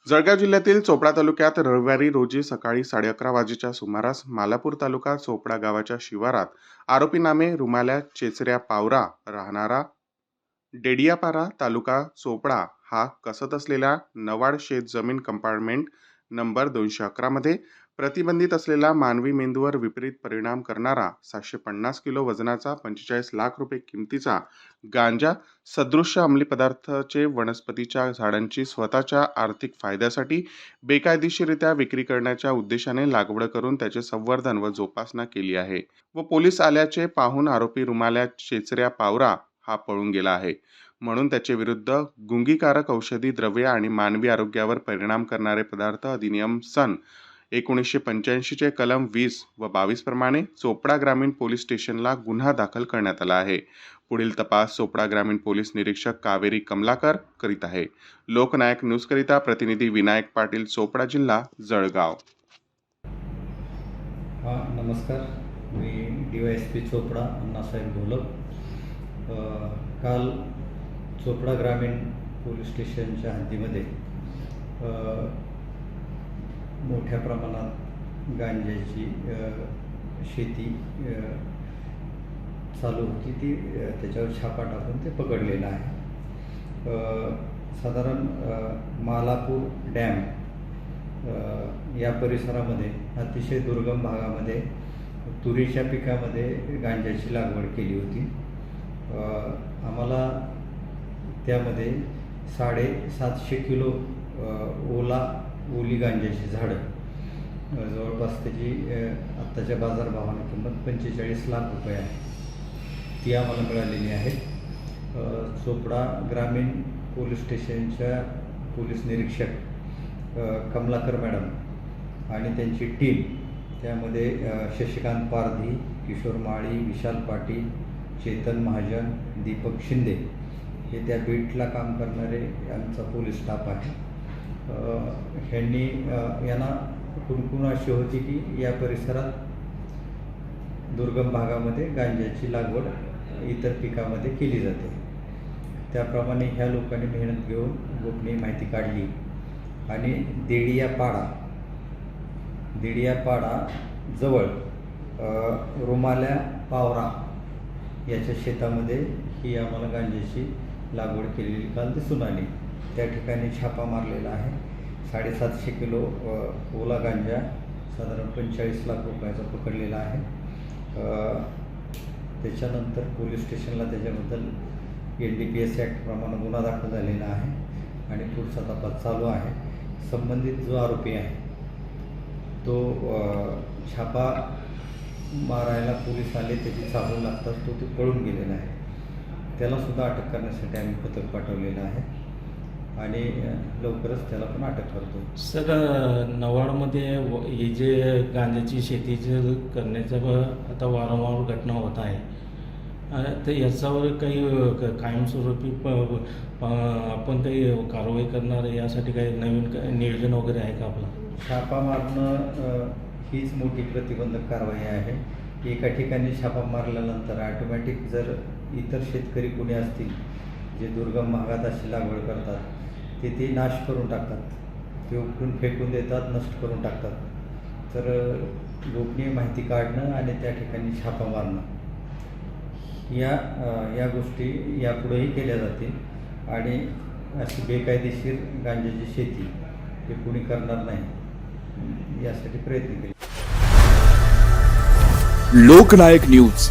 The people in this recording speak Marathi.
जळगाव जिल्ह्यातील चोपडा तालुक्यात रविवारी रोजी सकाळी 11:30 वाजेच्या सुमारास मालापूर तालुका चोपडा गावाच्या शिवारात आरोपी नामे रुमाल्या चेचऱ्या पावरा राहणारा डेडियापारा तालुका चोपडा हा कसत असलेल्या नवाड शेत जमीन कंपार्टमेंट नंबर 211 मध्ये प्रतिबंधित असलेला मानवी मेंदूवर विपरीत परिणाम करणारा 750 किलो वजनाचा 45 लाख रुपये किमतीचा गांजा सदृश्य अंमली पदार्थाचे वनस्पतीच्या झाडांची स्वतःच्या आर्थिक फायद्यासाठी बेकायदेशीररित्या विक्री करण्याच्या उद्देशाने लागवड करून त्याचे संवर्धन व जोपासना केली आहे व पोलीस आल्याचे पाहून आरोपी रुमाल्या चेचऱ्या पावरा हा पळून गेला आहे. म्हणून त्याचे विरुद्ध गुंगीकारक औषधी द्रव्ये आणि मानवी आरोग्यावर परिणाम करणारे पदार्थ अधिनियम सन 1985 चे कलम 20 व 22 प्रमाणे चोपडा ग्रामीण पोलीस स्टेशनला गुन्हा दाखल करण्यात आला आहे. पुढील तपास चोपडा ग्रामीण पोलीस निरीक्षक कावेरी कमलाकर करीत आहे. लोकनायक न्यूज करिता प्रतिनिधी विनायक पाटील, चोपडा जिल्हा, जळगाव. नमस्कार, मी DYSP चोपडा अण्णासाहेब घोलप. काल चोपडा ग्रामीण पोलीस स्टेशनच्या हद्दीमध्ये मोठ्या प्रमाणात गांजाची शेती चालू होती. ती त्याच्यावर छापा टाकून ते पकडलेलं आहे. साधारण मालापूर डॅम या परिसरामध्ये अतिशय दुर्गम भागामध्ये तुरीच्या पिकामध्ये गांजाची लागवड केली होती. आम्हाला त्यामध्ये 750 किलो ओली गांजाची झाडं, जवळपास त्याची आत्ताच्या बाजारभावाने किंमत 45 लाख रुपये आहे, ती आम्हाला मिळालेली आहे. चोपडा ग्रामीण पोलीस स्टेशनच्या पोलीस निरीक्षक कमलाकर मॅडम आणि त्यांची टीम, त्यामध्ये शशिकांत पारधी, किशोर माळी, विशाल पाटील, चेतन महाजन, दीपक शिंदे हे त्या बीटला काम करणारे आमचा पोलीस स्टाफ आहे. यांना कुणकुण अशी होती की या परिसरात दुर्गम भागामध्ये गांजाची लागवड इतर पिकामध्ये केली जाते. त्याप्रमाणे ह्या लोकांनी मेहनत घेऊन गोपनीय माहिती काढली आणि देडियापाडा जवळ रुमाल्या पावरा याच्या शेतामध्ये ही आम्हाला गांजाची लागवड केलेली काल दिसून आली. त्या ठिकाणी छापा मारलेला आहे. 750 किलो ओला गांजा साधारण 45 लाख रुपयाचा पकडलेला आहे. त्याच्यानंतर पोलीस स्टेशनला त्याच्याबद्दल NDPS ॲक्ट प्रमाणे गुन्हा दाखल झालेला आहे आणि पुढचा तपास चालू आहे. संबंधित जो आरोपी आहे तो छापा मारायला पोलीस आले, त्याची चालू लागतात तो पळून गेलेला आहे. त्यालासुद्धा अटक करण्यासाठी आम्ही पथक पाठवलेलं आहे आणि लवकरच त्याला पण अटक करतो. सर, नवाडमध्ये हे जे गांजाची शेती जे करण्याचं आता वारंवार घटना होत आहे, तर याच्यावर काही कायमस्वरूपी आपण काही कारवाई करणार यासाठी काही नवीन नियोजन वगैरे आहे का आपलं? छापा मारणं हीच मोठी प्रतिबंधक कारवाई आहे. एका ठिकाणी छापा मारल्यानंतर ऑटोमॅटिक जर इतर शेतकरी कोणी असतील जे दुर्गम भागात अशी लागवड करतात, ते नाश करून टाकतात, ते उपटून फेकून देतात, नष्ट करून टाकतात. तर गोपनीय माहिती काढणं आणि त्या ठिकाणी छापा मारणं या गोष्टी यापुढेही केल्या जातील आणि अशी बेकायदेशीर गांजाची शेती हे कोणी करणार नाही यासाठी प्रयत्न केले. लोकनायक न्यूज